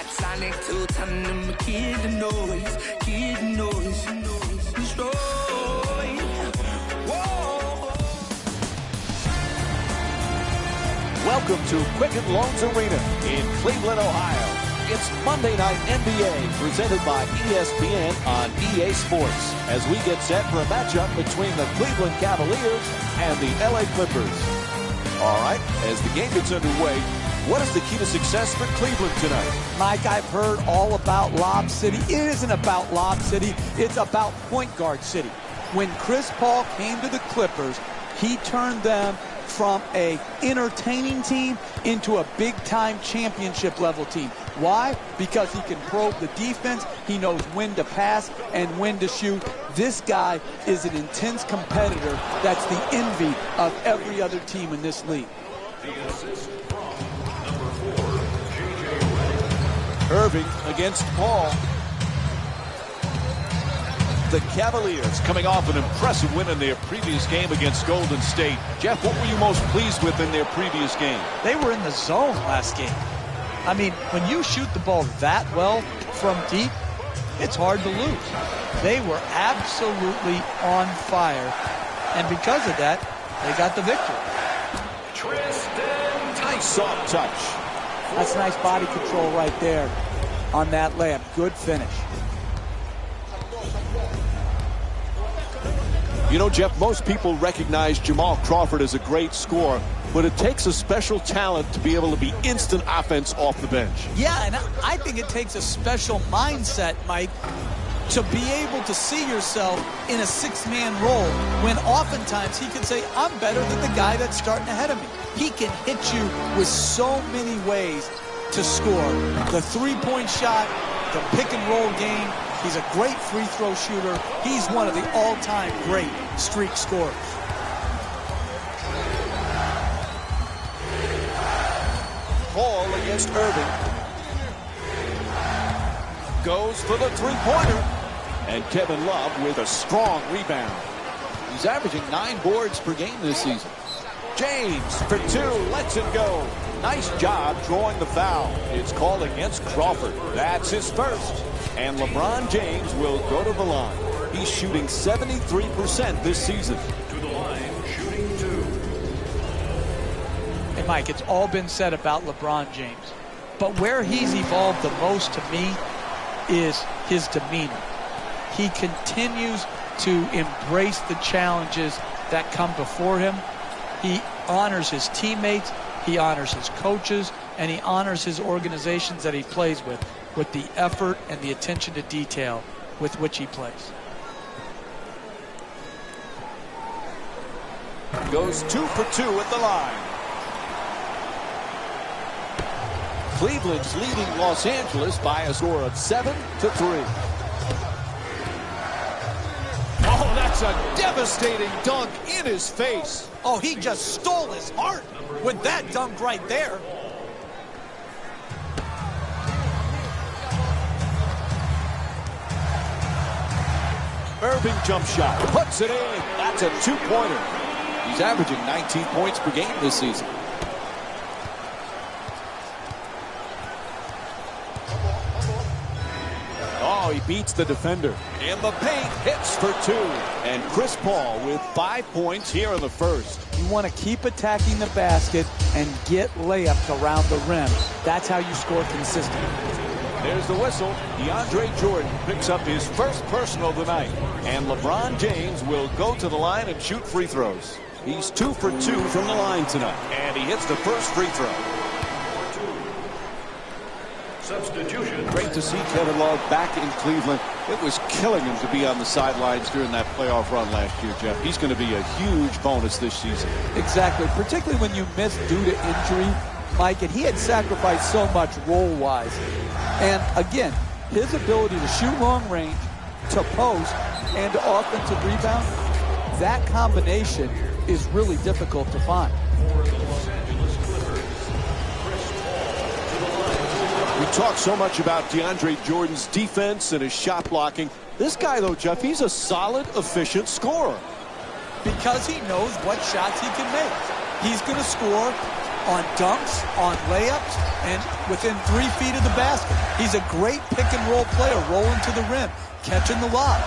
Sonic to turn them kid the noise, destroy. Whoa. Welcome to Quicken Loans Arena in Cleveland, Ohio. It's Monday Night NBA presented by ESPN on EA Sports as we get set for a matchup between the Cleveland Cavaliers and the LA Clippers. All right, as the game gets underway, what is the key to success for Cleveland tonight? Mike, I've heard all about Lob City. It isn't about Lob City. It's about point guard city. When Chris Paul came to the Clippers, he turned them from a entertaining team into a big-time championship-level team. Why? Because he can probe the defense. He knows when to pass and when to shoot. This guy is an intense competitor that's the envy of every other team in this league. Irving against Paul. The Cavaliers coming off an impressive win in their previous game against Golden State. Jeff, what were you most pleased with in their previous game? They were in the zone last game. I mean, when you shoot the ball that well from deep, it's hard to lose. They were absolutely on fire. And because of that, they got the victory. Nice soft touch. That's nice body control right there on that layup. Good finish. You know, Jeff, most people recognize Jamal Crawford as a great scorer, but it takes a special talent to be able to be instant offense off the bench. Yeah, and I think it takes a special mindset, Mike, to be able to see yourself in a six-man role when oftentimes he can say, I'm better than the guy that's starting ahead of me. He can hit you with so many ways to score. The three-point shot, the pick-and-roll game. He's a great free throw shooter. He's one of the all-time great streak scorers. Paul against Irving. Goes for the three-pointer. And Kevin Love with a strong rebound. He's averaging 9 boards per game this season. James for 2, lets it go. Nice job drawing the foul. It's called against Crawford. That's his first. And LeBron James will go to the line. He's shooting 73% this season. To the line, shooting 2. Hey, Mike, it's all been said about LeBron James. But where he's evolved the most to me is his demeanor. He continues to embrace the challenges that come before him. He honors his teammates, he honors his coaches, and he honors his organizations that he plays with the effort and the attention to detail with which he plays. Goes 2 for 2 at the line. Cleveland's leading Los Angeles by a score of 7-3. Oh, that's a devastating dunk in his face. Oh, he just stole his heart with that dunk right there. Irving jump shot, puts it in. That's a 2-pointer. He's averaging 19 points per game this season. Oh, he beats the defender. In the paint, hits for 2. And Chris Paul with 5 points here in the first. You want to keep attacking the basket and get layups around the rim. That's how you score consistently. There's the whistle. DeAndre Jordan picks up his first personal of the night. And LeBron James will go to the line and shoot free throws. He's 2 for 2 from the line tonight. And he hits the first free throw. Substitution. Great to see Kevin Love back in Cleveland. It was killing him to be on the sidelines during that playoff run last year, Jeff. He's going to be a huge bonus this season. Exactly, particularly when you miss due to injury, Mike, and he had sacrificed so much role-wise. And again, his ability to shoot long range, to post, and to offensive rebound, that combination is really difficult to find. We talk so much about DeAndre Jordan's defense and his shot blocking. This guy, though, Jeff, he's a solid, efficient scorer. Because he knows what shots he can make. He's going to score on dunks, on layups, and within 3 feet of the basket. He's a great pick-and-roll player, rolling to the rim, catching the lob.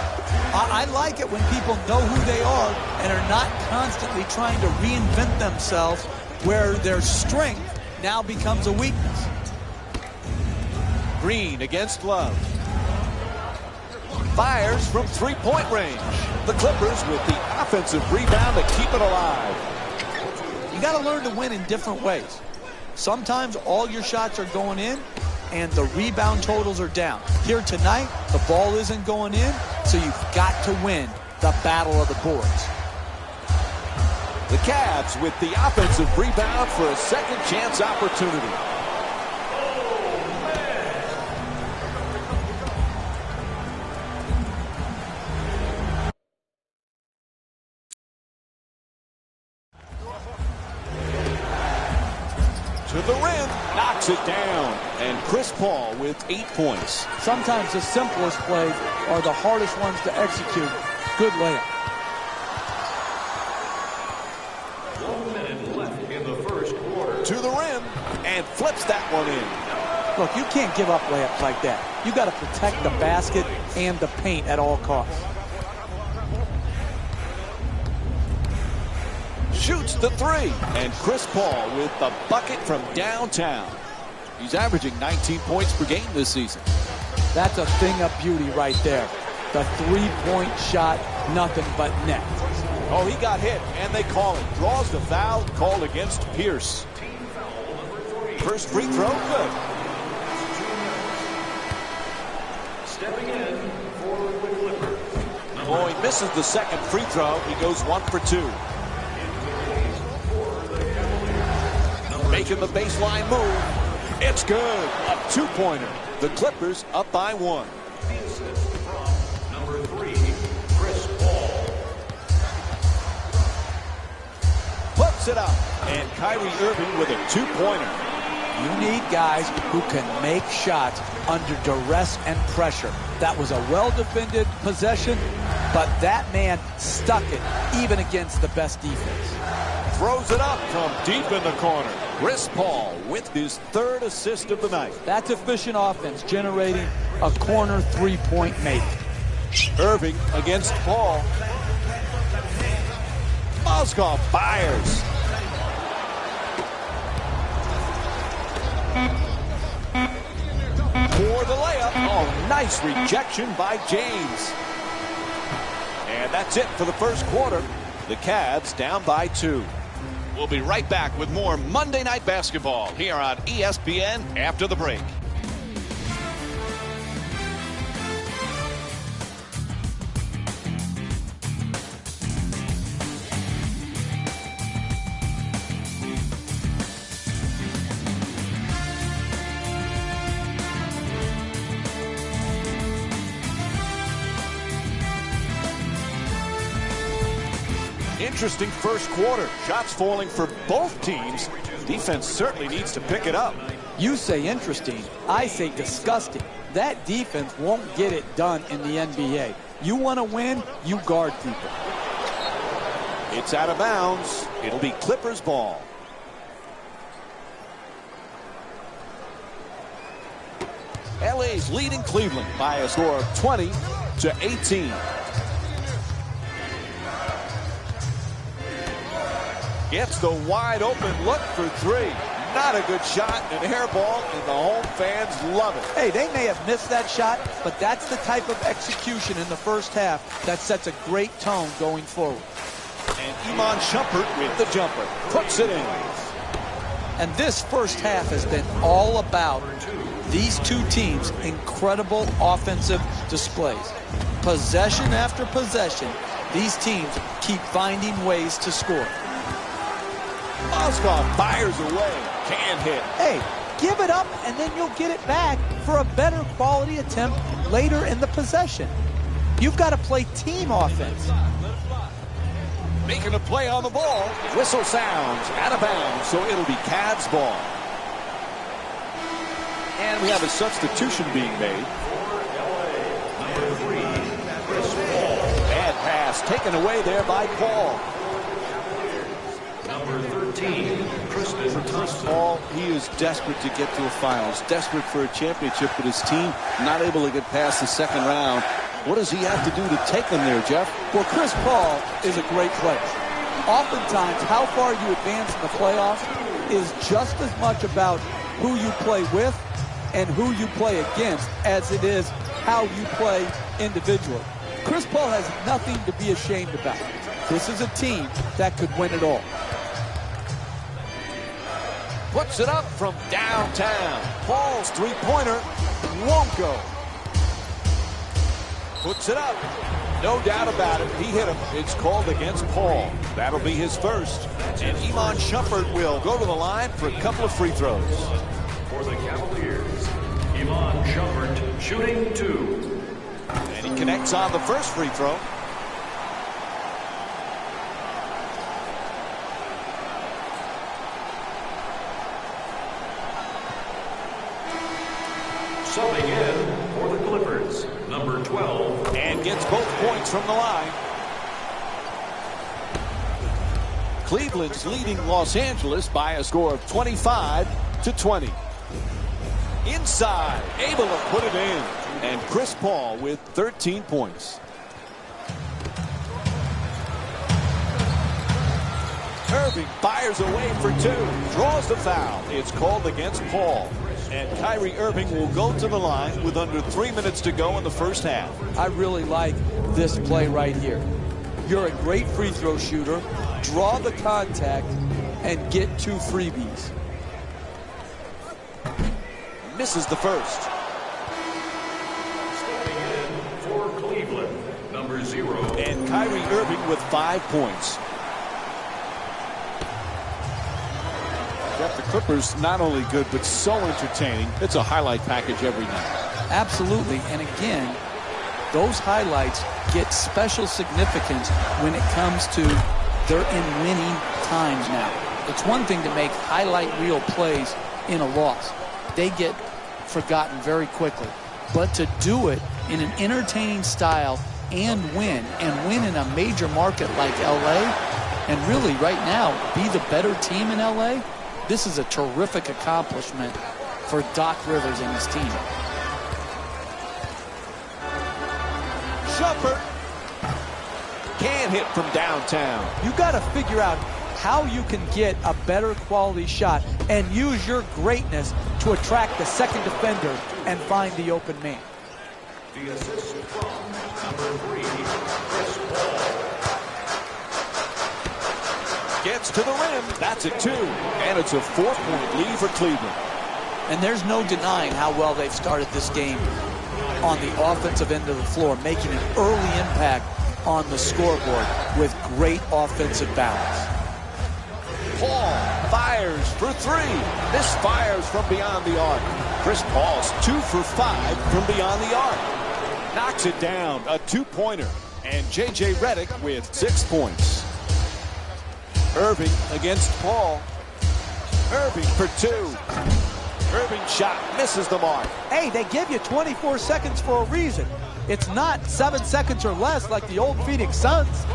I like it when people know who they are and are not constantly trying to reinvent themselves where their strength now becomes a weakness. Green against Love. Fires from three-point range. The Clippers with the offensive rebound to keep it alive. You got to learn to win in different ways. Sometimes all your shots are going in and the rebound totals are down. Here tonight, the ball isn't going in, so you've got to win the battle of the boards. The Cavs with the offensive rebound for a second chance opportunity. To the rim, knocks it down. And Chris Paul with 8 points. Sometimes the simplest plays are the hardest ones to execute. Good layup. 1 minute left in the first quarter. To the rim and flips that one in. Look, you can't give up layups like that. You got to protect the basket and the paint at all costs. Shoots the three, and Chris Paul with the bucket from downtown. He's averaging 19 points per game this season. That's a thing of beauty right there. The three-point shot, nothing but net. Oh, he got hit, and they call it. Draws the foul called against Pierce. First free throw, good. Stepping in for the Clippers. Oh, he misses the second free throw. He goes 1 for 2. Making the baseline move. It's good. A 2-pointer. The Clippers up by 1. Number 3, Chris Paul. Puts it up. And Kyrie Irving with a 2-pointer. You need guys who can make shots under duress and pressure. That was a well-defended possession, but that man stuck it even against the best defense. Throws it up from deep in the corner. Chris Paul with his 3rd assist of the night. That's efficient offense, generating a corner three-point make. Irving against Paul. Mozgov fires. For the layup. Oh, nice rejection by James. And that's it for the first quarter. The Cavs down by 2. We'll be right back with more Monday Night Basketball here on ESPN after the break. Interesting first quarter. Shots falling for both teams. Defense certainly needs to pick it up. You say interesting. I say disgusting. That defense won't get it done in the NBA. You want to win, you guard people. It's out of bounds. It'll be Clippers ball. LA's leading Cleveland by a score of 20-18. Gets the wide open look for 3. Not a good shot, an air ball, and the home fans love it. Hey, they may have missed that shot, but that's the type of execution in the first half that sets a great tone going forward. And Iman Shumpert with the jumper. Puts it in. And this first half has been all about these two teams' incredible offensive displays. Possession after possession, these teams keep finding ways to score. Mozgov fires away. Can't hit. Hey, give it up and then you'll get it back for a better quality attempt later in the possession. You've got to play team offense. Making a play on the ball. Whistle sounds out of bounds, so it'll be Cavs ball. And we have a substitution being made. Number 3, Chris Paul. Bad pass taken away there by Paul. Number 13, Chris For Chris Paul, he is desperate to get to the finals, desperate for a championship, but his team not able to get past the second round. What does he have to do to take them there, Jeff? Well, Chris Paul is a great player. Oftentimes, how far you advance in the playoffs is just as much about who you play with and who you play against as it is how you play individually. Chris Paul has nothing to be ashamed about. This is a team that could win it all. Puts it up from downtown. Paul's three-pointer won't go. Puts it up. No doubt about it. He hit him. It's called against Paul. That'll be his first. And Iman Shumpert will go to the line for a couple of free throws. For the Cavaliers, Iman Shumpert shooting 2. And he connects on the first free throw. Subbing in for the Clippers, number 12. And gets both points from the line. Cleveland's leading Los Angeles by a score of 25-20. Inside, able to put it in. And Chris Paul with 13 points. Irving fires away for 2. Draws the foul. It's called against Paul. And Kyrie Irving will go to the line with under 3 minutes to go in the first half. I really like this play right here. You're a great free throw shooter. Draw the contact and get 2 freebies. Misses the first. Stepping in for Cleveland, number 0. And Kyrie Irving with 5 points. Jeff, the Clippers not only good, but so entertaining. It's a highlight package every night. Absolutely. And again, those highlights get special significance when it comes to they're in winning times now. It's one thing to make highlight reel plays in a loss. They get forgotten very quickly. But to do it in an entertaining style and win in a major market like LA, and really right now be the better team in LA, this is a terrific accomplishment for Doc Rivers and his team. Shumpert can't hit from downtown. You got to figure out how you can get a better quality shot and use your greatness to attract the second defender and find the open man. The assist from number 3, Chris Paul. Gets to the rim. That's a 2. And it's a 4-point lead for Cleveland. And there's no denying how well they've started this game on the offensive end of the floor, making an early impact on the scoreboard with great offensive balance. Paul fires for 3. Misfires from beyond the arc. Chris Paul's 2 for 5 from beyond the arc. Knocks it down. A 2-pointer. And J.J. Redick with 6 points. Irving against Paul. Irving for 2. Irving shot misses the mark. Hey, they give you 24 seconds for a reason. It's not 7 seconds or less like the old Phoenix Suns.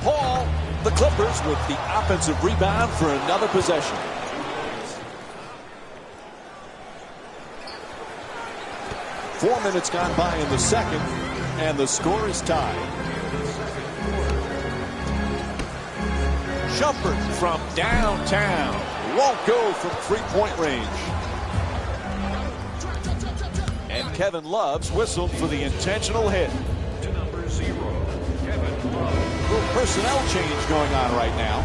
Paul, the Clippers with the offensive rebound for another possession. Four minutes gone by in the second, and the score is tied. Shumpert from downtown won't go from 3-point range. And Kevin Love's whistled for the intentional hit. To number 0, Kevin Love. Little personnel change going on right now.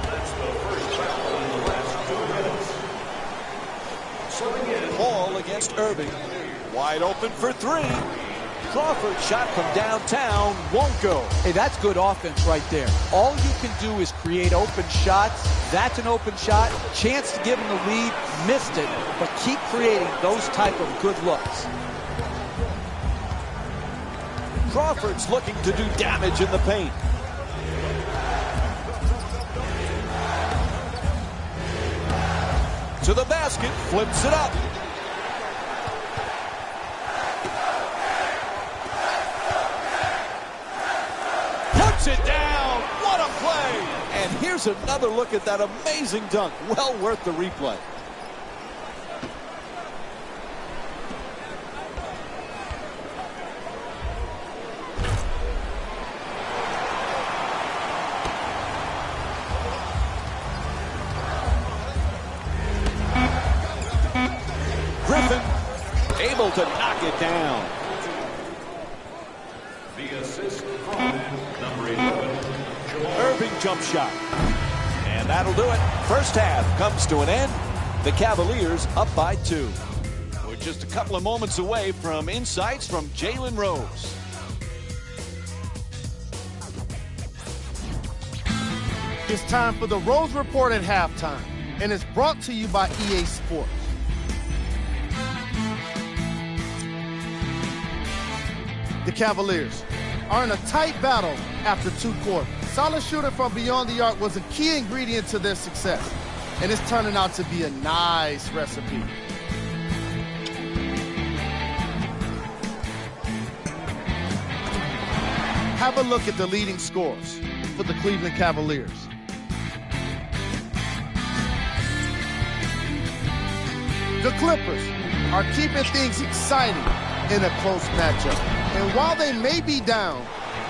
That's the first foul in the last 2 minutes. Subbing in. Paul against Irving. Wide open for 3. Crawford shot from downtown won't go. Hey, that's good offense right there. All you can do is create open shots. That's an open shot. Chance to give him the lead. Missed it. But keep creating those type of good looks. Crawford's looking to do damage in the paint. To the basket. Flips it up. It down. What a play. And here's another look at that amazing dunk. Well worth the replay. Griffin able to knock it down. The assist from number 11, Irving jump shot. And that'll do it. First half comes to an end. The Cavaliers up by 2. We're just a couple of moments away from insights from Jalen Rose. It's time for the Rose Report at halftime, and it's brought to you by EA Sports. The Cavaliers are in a tight battle after 2 quarters. Solid shooting from beyond the arc was a key ingredient to their success, and it's turning out to be a nice recipe. Have a look at the leading scores for the Cleveland Cavaliers. The Clippers are keeping things exciting in a close matchup. And while they may be down,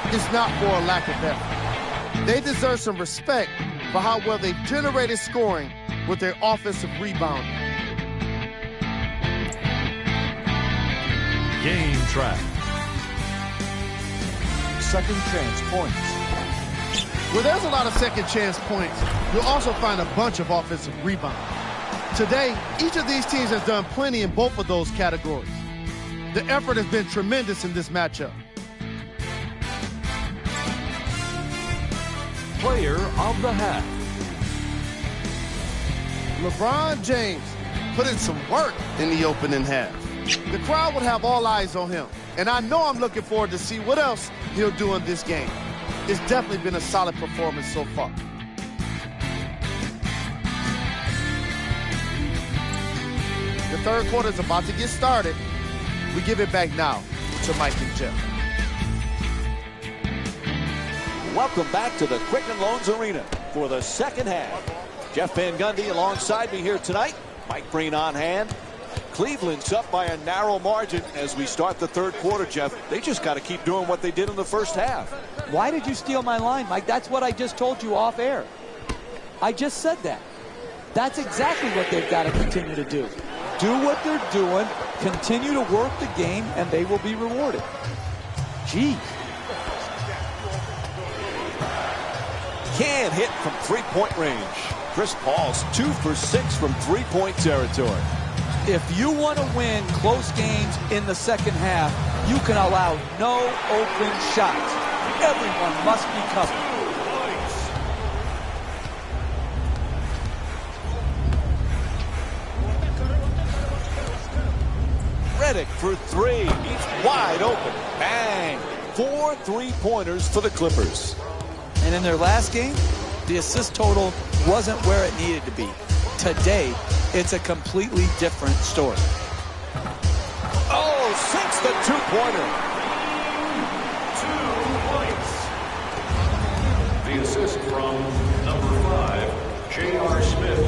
it's not for a lack of effort. They deserve some respect for how well they've generated scoring with their offensive rebounding. Game track. Second chance points. Where there's a lot of second chance points, you'll also find a bunch of offensive rebounds. Today, each of these teams has done plenty in both of those categories. The effort has been tremendous in this matchup. Player of the half. LeBron James put in some work in the opening half. The crowd would have all eyes on him, and I know I'm looking forward to see what else he'll do in this game. It's definitely been a solid performance so far. The third quarter is about to get started. We give it back now to Mike and Jeff. Welcome back to the Quicken Loans Arena for the second half. Jeff Van Gundy alongside me here tonight. Mike Breen on hand. Cleveland's up by a narrow margin as we start the third quarter, Jeff. They just got to keep doing what they did in the first half. Why did you steal my line, Mike? That's what I just told you off air. I just said that. That's exactly what they've got to continue to do. Do what they're doing, continue to work the game, and they will be rewarded. Gee. Can hit from three-point range. Chris Paul's 2 for 6 from three-point territory. If you want to win close games in the second half, you can allow no open shots. Everyone must be covered. Redick for 3. He's wide open. Bang. 4 3-pointers for the Clippers. And in their last game, the assist total wasn't where it needed to be. Today, it's a completely different story. Oh, sinks the 2-pointer. 2 points. The assist from number 5, J.R. Smith.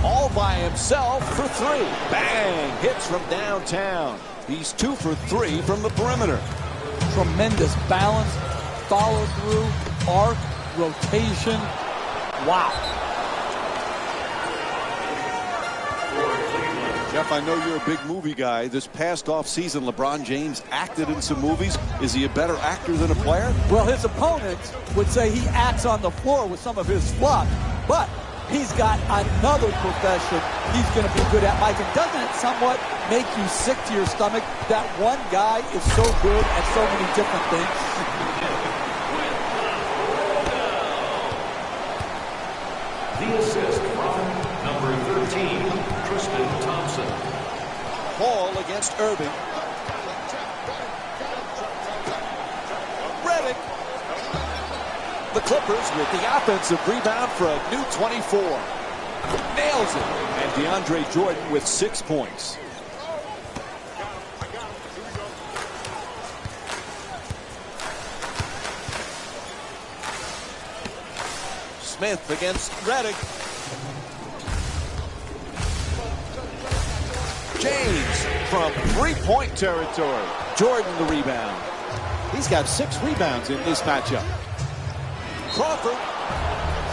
All by himself for 3. Bang! Hits from downtown. He's 2 for 3 from the perimeter. Tremendous balance, follow through, arc, rotation. Wow. Jeff, I know you're a big movie guy. This past offseason, LeBron James acted in some movies. Is he a better actor than a player? Well, his opponents would say he acts on the floor with some of his fluff, but he's got another profession he's going to be good at, Mike. And doesn't it somewhat make you sick to your stomach that one guy is so good at so many different things? The assist from number 13, Tristan Thompson. Paul against Irving. Redick. The Clippers with the offensive rebound for a new 24. Nails it. And DeAndre Jordan with 6 points. Smith against Reddick. James from three-point territory. Jordan the rebound. He's got 6 rebounds in this matchup. Crawford.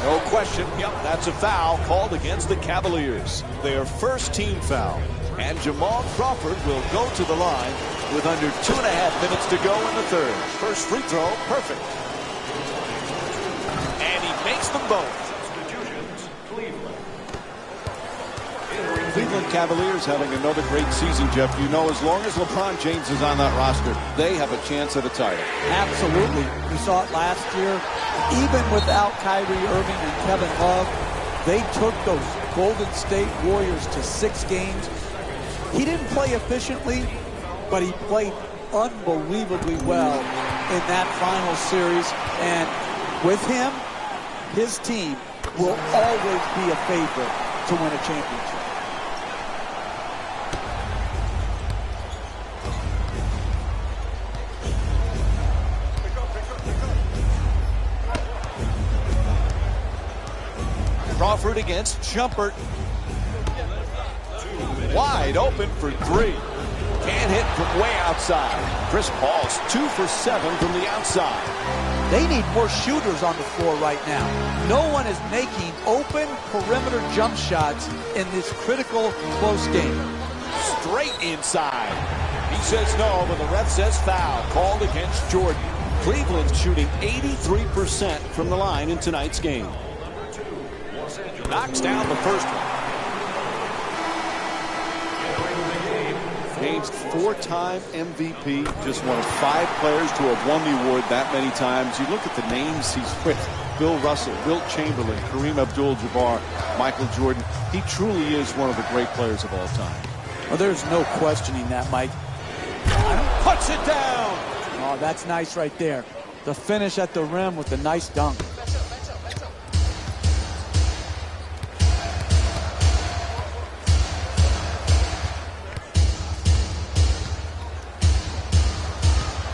No question. Yep, that's a foul called against the Cavaliers. Their first team foul. And Jamal Crawford will go to the line with under 2.5 minutes to go in the third. First free throw, perfect. And he makes them both. Cleveland Cavaliers having another great season, Jeff. You know, as long as LeBron James is on that roster, they have a chance at a title. Absolutely. We saw it last year. Even without Kyrie Irving and Kevin Love, they took those Golden State Warriors to 6 games. He didn't play efficiently, but he played unbelievably well in that final series. And with him, his team will always be a favorite to win a championship. Crawford against Shumpert. Wide open for 3. Can't hit from way outside. Chris Paul's 2 for 7 from the outside. They need more shooters on the floor right now. No one is making open perimeter jump shots in this critical close game. Straight inside. He says no, but the ref says foul. Called against Jordan. Cleveland's shooting 83% from the line in tonight's game. Knocks down the first one. Game's 4-time MVP, just one of 5 players to have won the award that many times. You look at the names he's with: Bill Russell, Wilt Chamberlain, Kareem Abdul-Jabbar, Michael Jordan. He truly is one of the great players of all time. Well, there's no questioning that, Mike. Puts it down. Oh, that's nice right there. The finish at the rim with the nice dunk.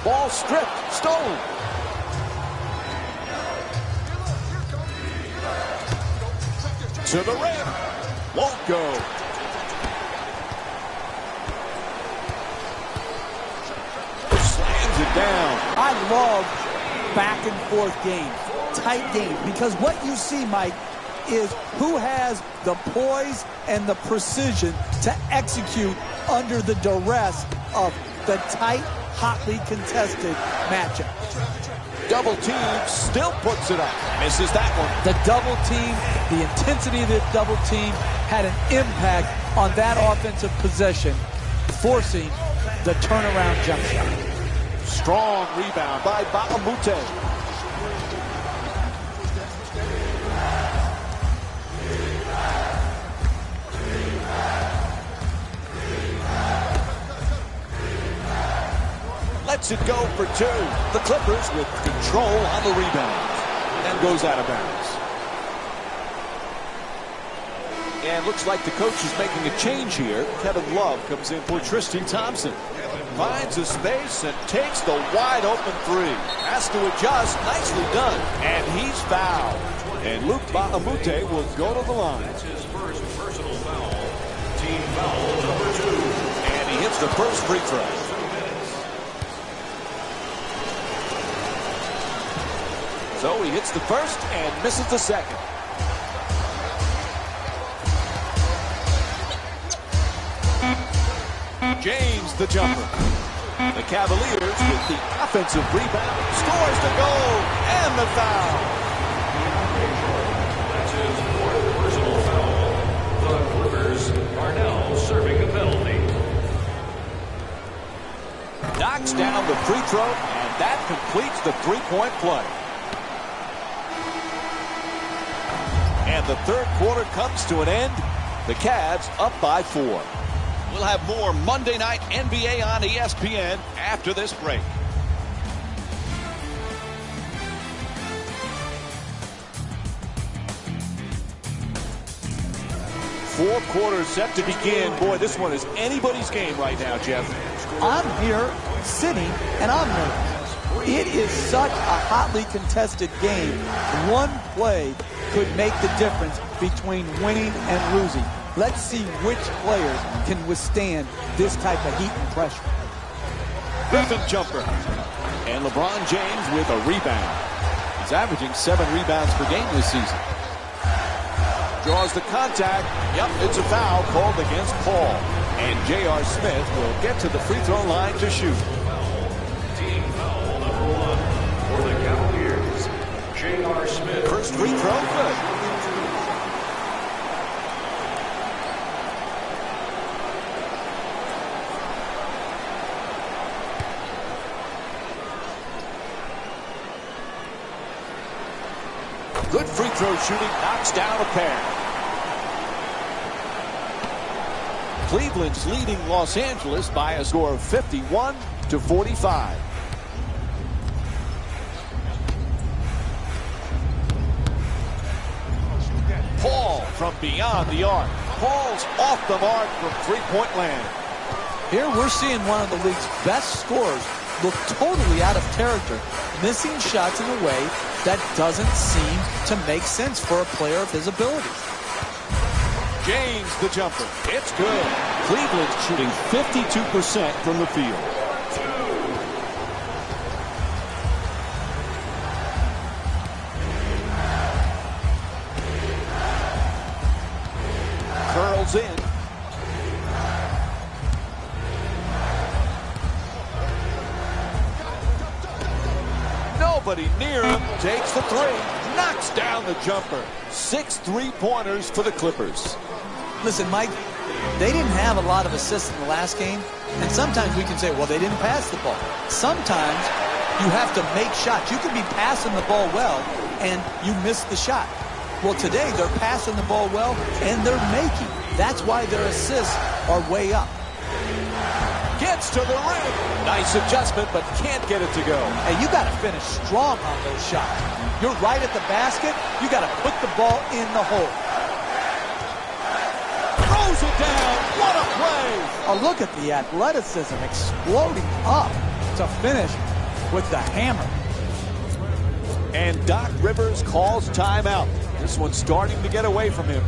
Ball stripped, stolen. To the rim. Won't go. Slams it down. I love back and forth games, tight games, because what you see, Mike, is who has the poise and the precision to execute under the duress of the tight, hotly contested matchup. Double team, still puts it up. Misses that one. The double team, the intensity of the double team had an impact on that offensive possession, forcing the turnaround jump shot. Strong rebound by Bahamute. Lets it go for 2. The Clippers with control on the rebound. And goes out of bounds. And looks like the coach is making a change here. Kevin Love comes in for Tristan Thompson. Finds a space and takes the wide open 3. Has to adjust. Nicely done. And he's fouled. And Luke Bahamute will go to the line. That's his first personal foul. Team foul number 2. And he hits the first free throw. So he hits the first and misses the second. James the jumper. The Cavaliers with the offensive rebound. Scores the goal and the foul. That's his 4th personal foul. The Clippers are now serving a penalty. Knocks down the free throw, and that completes the 3-point play. And the third quarter comes to an end. The Cavs up by 4. We'll have more Monday Night NBA on ESPN after this break. Fourth quarter set to begin. Boy, this one is anybody's game right now, Jeff. I'm here sitting and I'm nervous. It is such a hotly contested game. One play could make the difference between winning and losing. Let's see which players can withstand this type of heat and pressure. Griffin jumper. And LeBron James with a rebound. He's averaging 7 rebounds per game this season. Draws the contact. Yep, it's a foul called against Paul. And J.R. Smith will get to the free throw line to shoot. Team foul number 1 for the Cavaliers. J.R. Smith. First free throw, good. Good free throw shooting, knocks down a pair. Cleveland's leading Los Angeles by a score of 51-45. Paul from beyond the arc. Paul's off the mark from three-point land. Here we're seeing one of the league's best scorers look totally out of character, missing shots in a way that doesn't seem to make sense for a player of his ability. James the jumper. It's good. Cleveland's shooting 52% from the field. Curls in. Nobody near him. Takes the three. Knocks down the jumper. 6 3-pointers for the Clippers. Listen, Mike, they didn't have a lot of assists in the last game, and sometimes we can say, well, they didn't pass the ball. Sometimes you have to make shots. You can be passing the ball well, and you miss the shot. Well, today they're passing the ball well, and they're making. That's why their assists are way up. Gets to the rim. Nice adjustment, but can't get it to go. Hey, you got to finish strong on those shots. You're right at the basket. You got to put the ball in the hole. Throws it down. What a play. Oh, look at the athleticism exploding up to finish with the hammer. And Doc Rivers calls timeout. This one's starting to get away from him.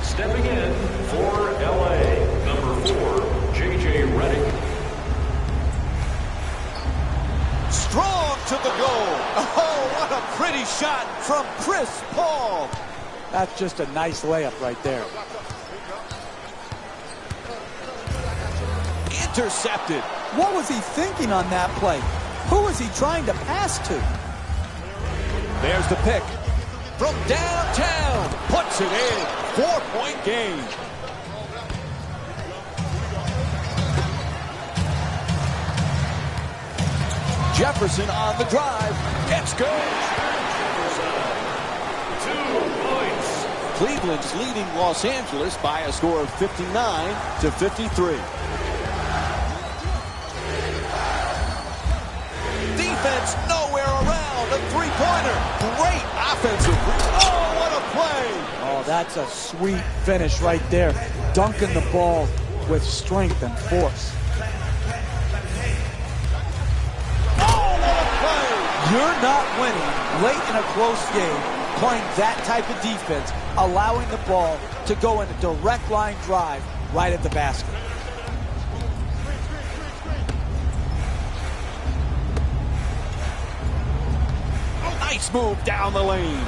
Stepping in for L.A., number 4, J.J. Redick. Strong to the goal. Oh, what a pretty shot from Chris Paul. That's just a nice layup right there. Intercepted. What was he thinking on that play? Who was he trying to pass to? There's the pick. From downtown. Puts it in. 4-point game. Jefferson on the drive. It's good. 2 points. Cleveland's leading Los Angeles by a score of 59-53. Defense nowhere around. A three-pointer. Great offensive. Oh, what a play. Oh, that's a sweet finish right there. Dunking the ball with strength and force. Oh, what a play. You're not winning late in a close game playing that type of defense, allowing the ball to go in a direct line drive right at the basket. Nice move down the lane.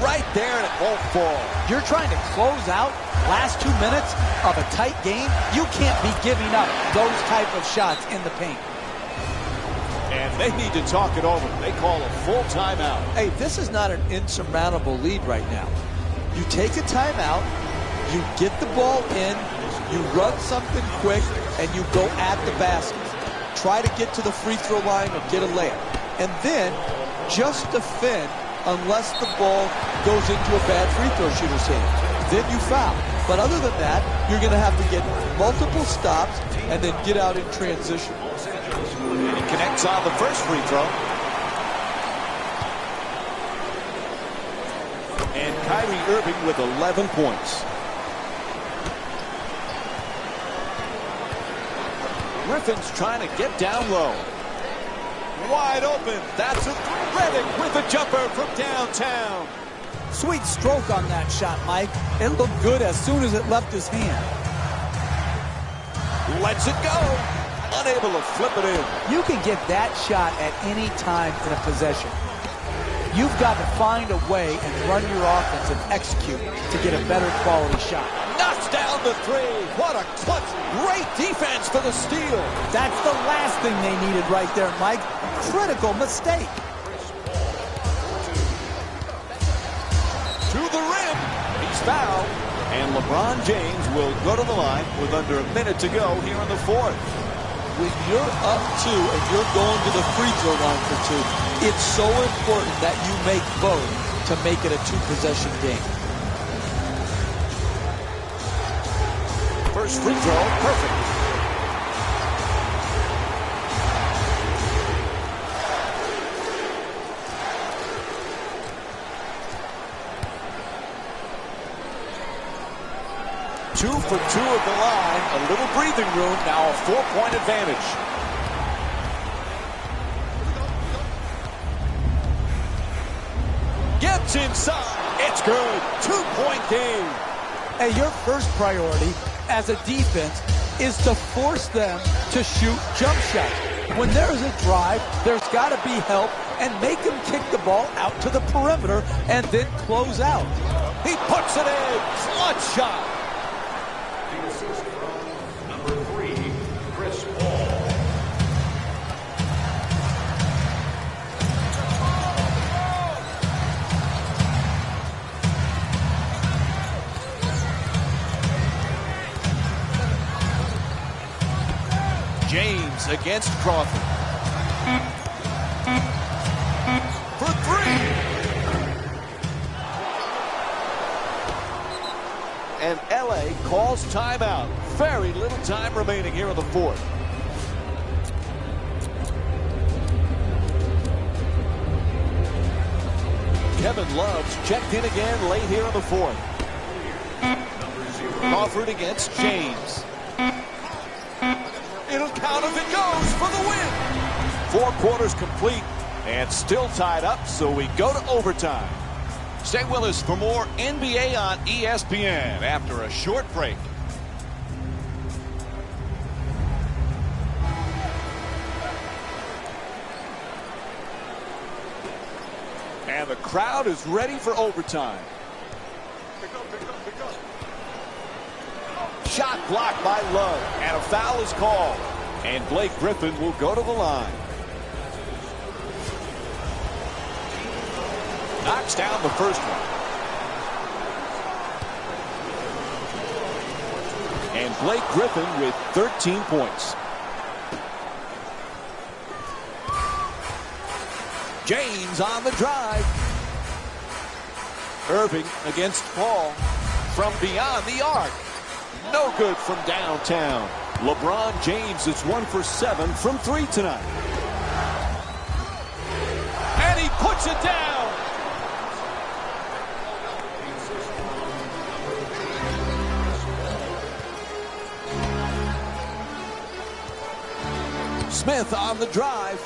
Right there, and it won't fall. You're trying to close out last 2 minutes of a tight game. You can't be giving up those type of shots in the paint. And they need to talk it over. They call a full timeout. Hey, this is not an insurmountable lead right now. You take a timeout, you get the ball in, you run something quick, and you go at the basket. Try to get to the free throw line or get a layup. And then just defend unless the ball goes into a bad free throw shooter's hands. Then you foul. But other than that, you're going to have to get multiple stops and then get out in transition. And he connects on the first free throw. Kyrie Irving with 11 points. Griffin's trying to get down low. Wide open. That's a Redick with a jumper from downtown. Sweet stroke on that shot, Mike. It looked good as soon as it left his hand. Lets it go. Unable to flip it in. You can get that shot at any time in a possession. You've got to find a way and run your offense and execute to get a better quality shot. Knocks down the three. What a clutch. Great defense for the steal. That's the last thing they needed right there, Mike. Critical mistake. To the rim. He's fouled. And LeBron James will go to the line with under a minute to go here in the fourth. When you're up 2 and you're going to the free throw line for 2, it's so important that you make both to make it a 2-possession game. First free throw, perfect. Two for 2 at the line. A little breathing room. Now a 4-point advantage. Gets inside. It's good. 2-point game. Hey, your first priority as a defense is to force them to shoot jump shots. When there's a drive, there's got to be help, and make them kick the ball out to the perimeter and then close out. He puts it in. Clutch shot. The assist from number 3, Chris Paul. James against Crawford. For 3. And LA calls timeout. Very little time remaining here in the fourth. Kevin Love's checked in again late here in the fourth. Crawford against James. It'll count if it goes for the win. 4 quarters complete and still tied up, so we go to overtime. Stay with us for more NBA on ESPN after a short break. And the crowd is ready for overtime. Shot blocked by Love, and a foul is called. And Blake Griffin will go to the line. Knocks down the first one. And Blake Griffin with 13 points. James on the drive. Irving against Paul from beyond the arc. No good from downtown. LeBron James is 1 for 7 from 3 tonight. And he puts it down. Smith on the drive.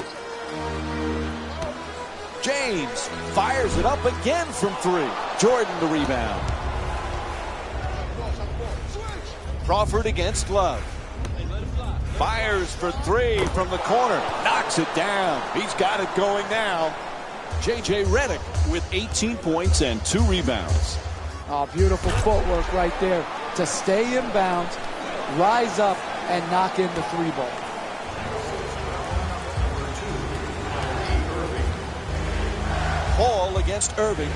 James fires it up again from 3. Jordan the rebound. Crawford against Love. Fires for 3 from the corner. Knocks it down. He's got it going now. J.J. Redick with 18 points and 2 rebounds. Oh, beautiful footwork right there to stay in bounds, rise up, and knock in the 3 ball. Paul against Irving.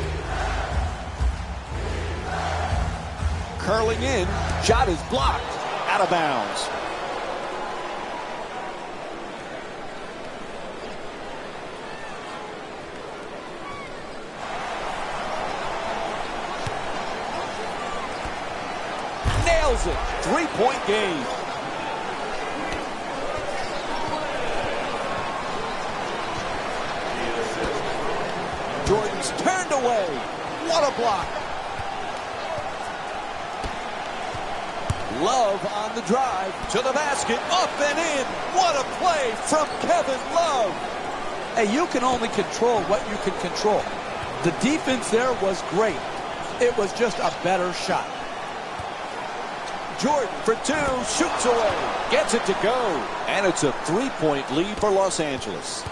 Curling in. Shot is blocked. Out of bounds. Nails it. 3-point game. Jordan's turned away. What a block. Love on the drive to the basket, up and in. What a play from Kevin Love. Hey, you can only control what you can control. The defense there was great. It was just a better shot. Jordan for two, shoots away, gets it to go. And it's a three-point lead for Los Angeles.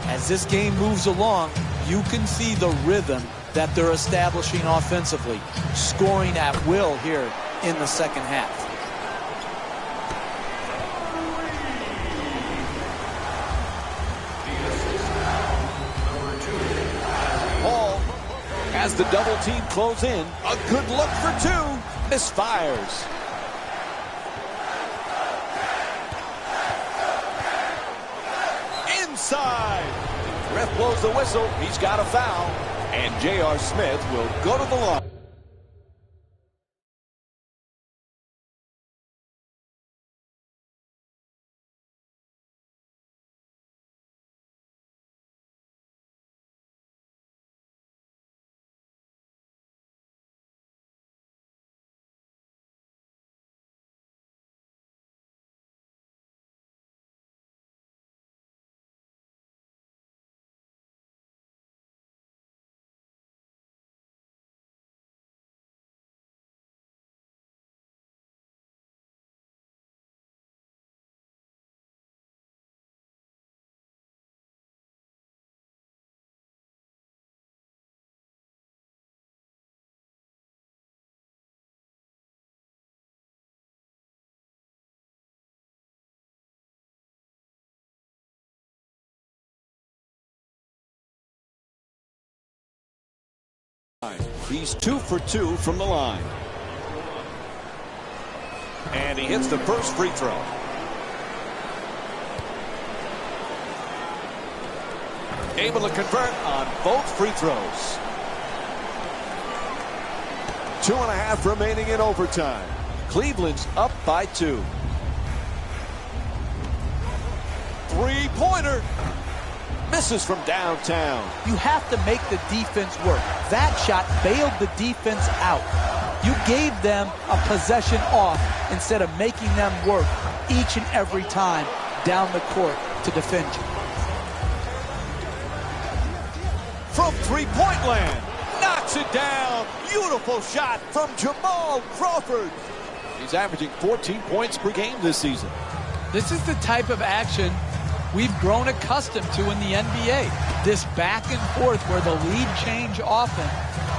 As this game moves along, you can see the rhythm that they're establishing offensively, scoring at will here in the second half. Paul, as the double team close in, a good look for two, misfires. Inside. Ref blows the whistle. He's got a foul. And J.R. Smith will go to the line. He's 2 for 2 from the line. And he hits the first free throw. Able to convert on both free throws. 2.5 remaining in overtime. Cleveland's up by 2. Three-pointer. Misses from downtown. You have to make the defense work. That shot bailed the defense out. You gave them a possession off instead of making them work each and every time down the court to defend you. From three-point land, knocks it down. Beautiful shot from Jamal Crawford. He's averaging 14 points per game this season. This is the type of action we've grown accustomed to in the NBA. This back and forth where the lead change often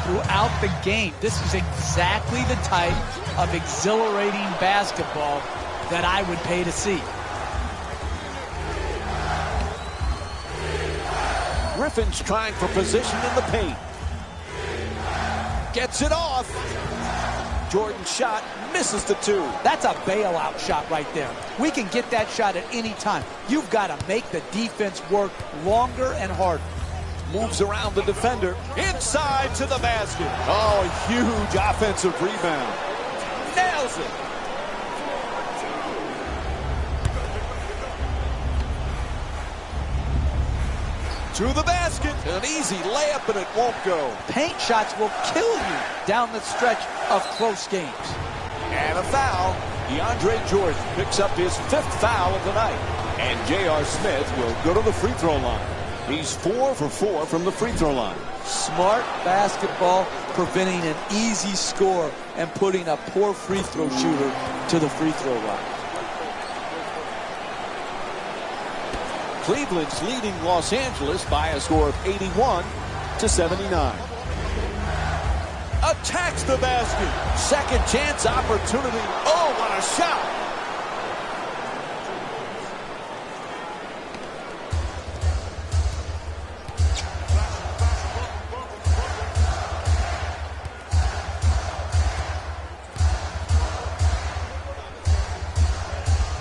throughout the game. This is exactly the type of exhilarating basketball that I would pay to see. Griffin's trying for position in the paint. Gets it off. Jordan's shot misses the two. That's a bailout shot right there. We can get that shot at any time. You've got to make the defense work longer and harder. Moves around the defender. Inside to the basket. Oh, a huge offensive rebound. Nails it. To the basket. An easy layup, and it won't go. Paint shots will kill you down the stretch of close games. And a foul. DeAndre Jordan picks up his 5th foul of the night. And J.R. Smith will go to the free throw line. He's 4 for 4 from the free throw line. Smart basketball, preventing an easy score and putting a poor free throw shooter to the free throw line. Cleveland's leading Los Angeles by a score of 81-79. Attacks the basket. Second chance opportunity. Oh, what a shot.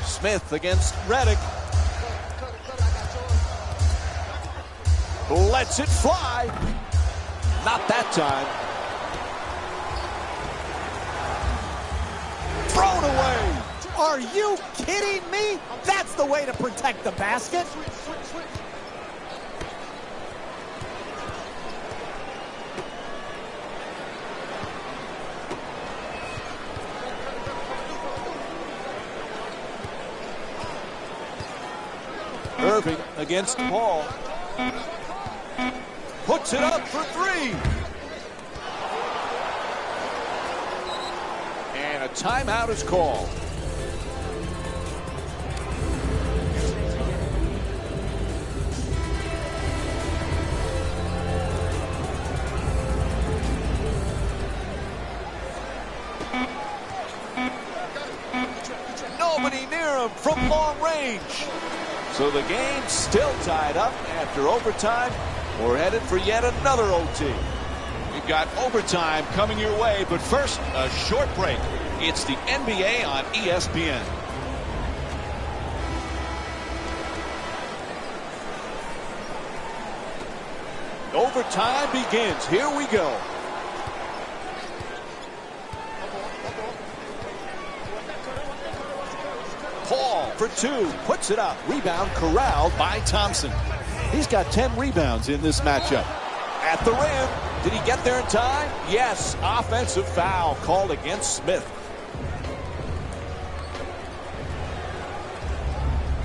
Smith against Redick. Lets it fly. Not that time. Thrown away. Are you kidding me? That's the way to protect the basket. Irving against Paul. Puts it up for three. And a timeout is called. Nobody near him from long range. So the game's still tied up after overtime. We're headed for yet another OT. We've got overtime coming your way, but first, a short break. It's the NBA on ESPN. Overtime begins. Here we go. Paul for two, puts it up. Rebound corralled by Thompson. He's got 10 rebounds in this matchup. At the rim, did he get there in time? Yes, offensive foul called against Smith.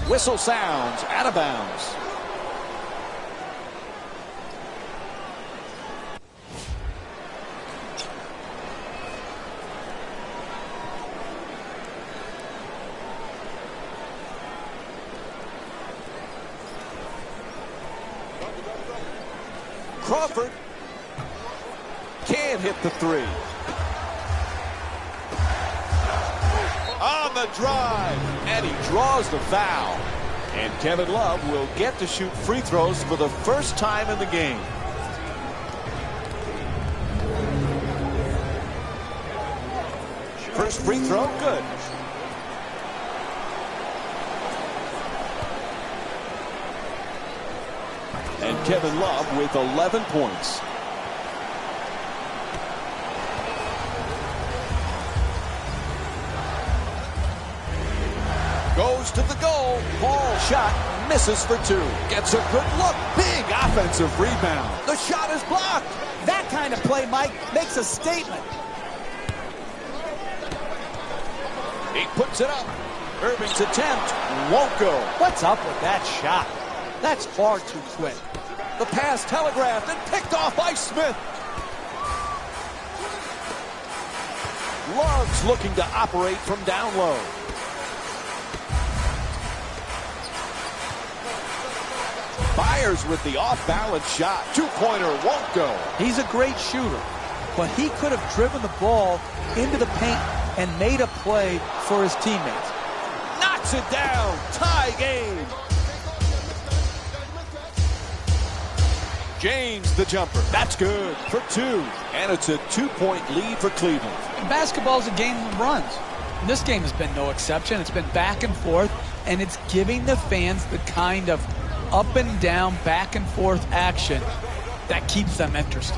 Whistle sounds, out of bounds. Crawford can't hit the three. On the drive, and he draws the foul. And Kevin Love will get to shoot free throws for the first time in the game. First free throw, good. And Kevin Love with 11 points. Goes to the goal. Ball shot. Misses for two. Gets a good look. Big offensive rebound. The shot is blocked. That kind of play, Mike, makes a statement. He puts it up. Irving's attempt won't go. What's up with that shot? That's far too quick. The pass telegraphed and picked off by Smith. Love's looking to operate from down low. Fires with the off-balance shot. Two-pointer won't go. He's a great shooter, but he could have driven the ball into the paint and made a play for his teammates. Knocks it down. Tie game. James the jumper. That's good for two. And it's a 2-point lead for Cleveland. Basketball's a game of runs. And this game has been no exception. It's been back and forth, and it's giving the fans the kind of up and down, back and forth action that keeps them interested.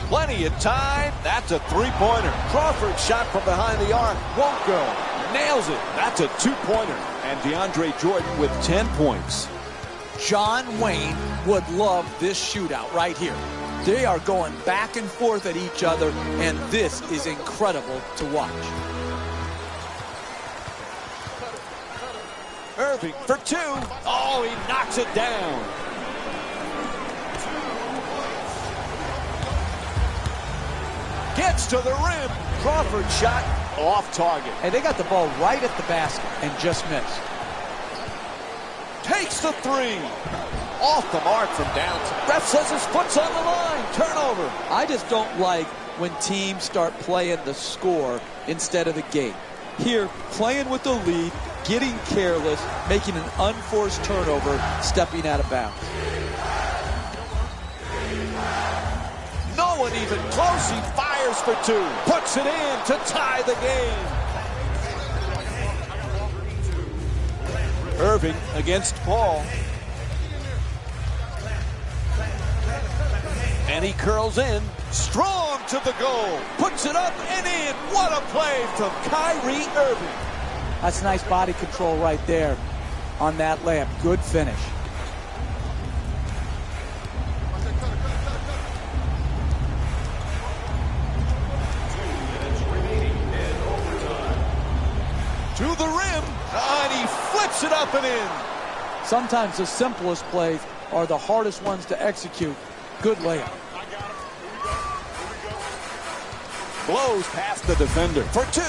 Plenty of time. That's a three-pointer. Crawford shot from behind the arc. Won't go. Nails it. That's a two-pointer. And DeAndre Jordan with 10 points. John Wayne would love this shootout right here. They are going back and forth at each other, and this is incredible to watch. Irving for two. Oh, he knocks it down. Gets to the rim. Crawford shot off target. Hey, they got the ball right at the basket and just missed. Takes the three. Off the mark from downtown. Ref says his foot's on the line. Turnover. I just don't like when teams start playing the score instead of the game. Here, playing with the lead, getting careless, making an unforced turnover, stepping out of bounds. No one even close. He fires for two. Puts it in to tie the game. Irving against Paul. And he curls in. Strong to the goal. Puts it up and in. What a play from Kyrie Irving. That's nice body control right there on that layup. Good finish. To the rim. And he flips it up and in. Sometimes the simplest plays are the hardest ones to execute. Good layup. Blows past the defender for two.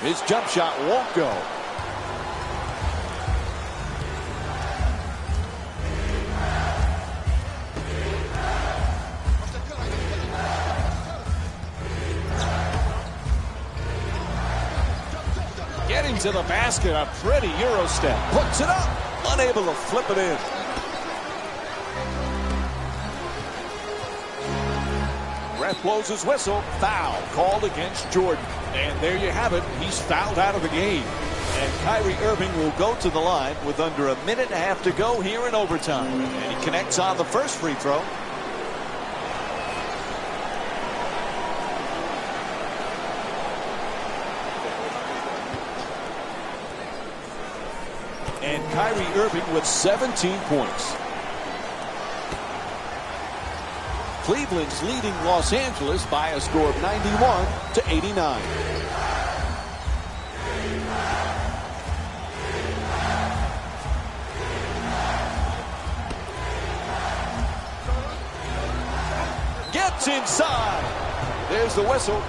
His jump shot won't go. Getting to the basket, a pretty Euro step. Puts it up, unable to flip it in. Ref blows his whistle. Foul called against Jordan. And there you have it. He's fouled out of the game. And Kyrie Irving will go to the line with under a minute and a half to go here in overtime. And he connects on the first free throw. And Kyrie Irving with 17 points. Cleveland's leading Los Angeles by a score of 91-89. Gets inside. There's the whistle.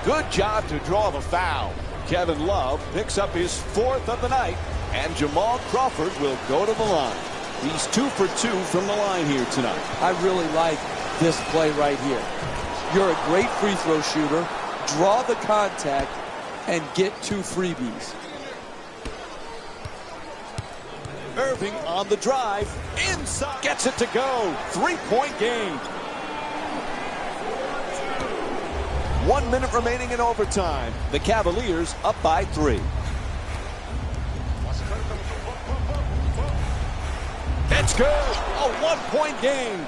Good job to draw the foul. Kevin Love picks up his fourth of the night, and Jamal Crawford will go to the line. He's 2 for 2 from the line here tonight. I really like this play right here. You're a great free throw shooter. Draw the contact and get 2 freebies. Irving on the drive. Inside. Gets it to go. 3-point game. 1 minute remaining in overtime. The Cavaliers up by 3. It's good. A 1-point game.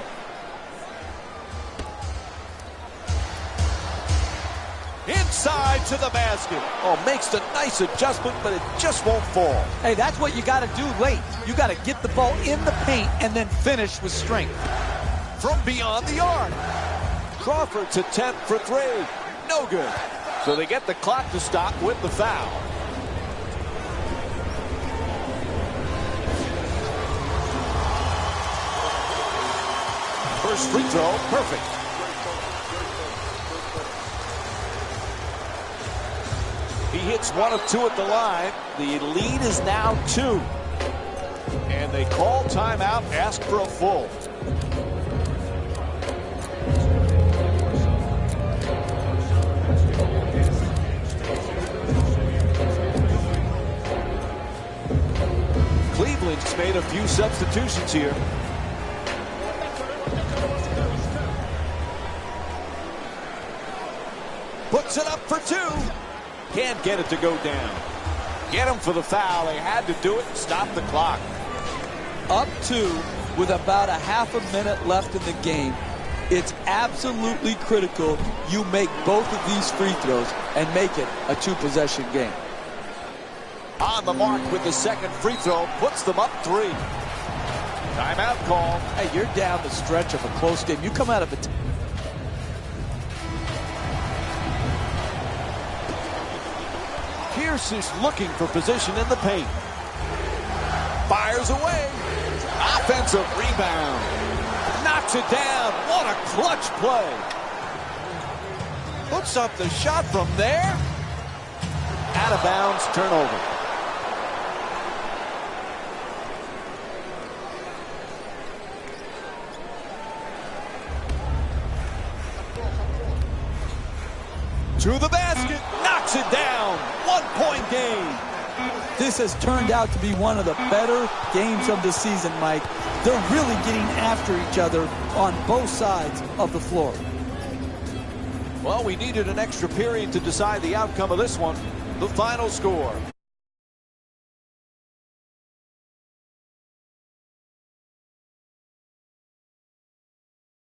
Inside to the basket. Oh, makes the nice adjustment, but it just won't fall. Hey, that's what you got to do late. You got to get the ball in the paint and then finish with strength. From beyond the arc. Crawford's attempt for 3. No good. So they get the clock to stop with the foul. First free throw, perfect. He hits 1 of 2 at the line. The lead is now 2. And they call timeout, ask for a full. Cleveland's made a few substitutions here. Puts it up for 2. Can't get it to go down. Get him for the foul. They had to do it and stop the clock. Up 2 with about a half a minute left in the game. It's absolutely critical you make both of these free throws and make it a 2-possession game. On the mark with the second free throw. Puts them up 3. Timeout call. Hey, you're down the stretch of a close game. You come out of it. Pierce is looking for position in the paint. Fires away. Offensive rebound. Knocks it down. What a clutch play. Puts up the shot from there. Out of bounds, turnover. To the basket, knocks it down. 1-point game. This has turned out to be one of the better games of the season, Mike. They're really getting after each other on both sides of the floor. Well, we needed an extra period to decide the outcome of this one. The final score.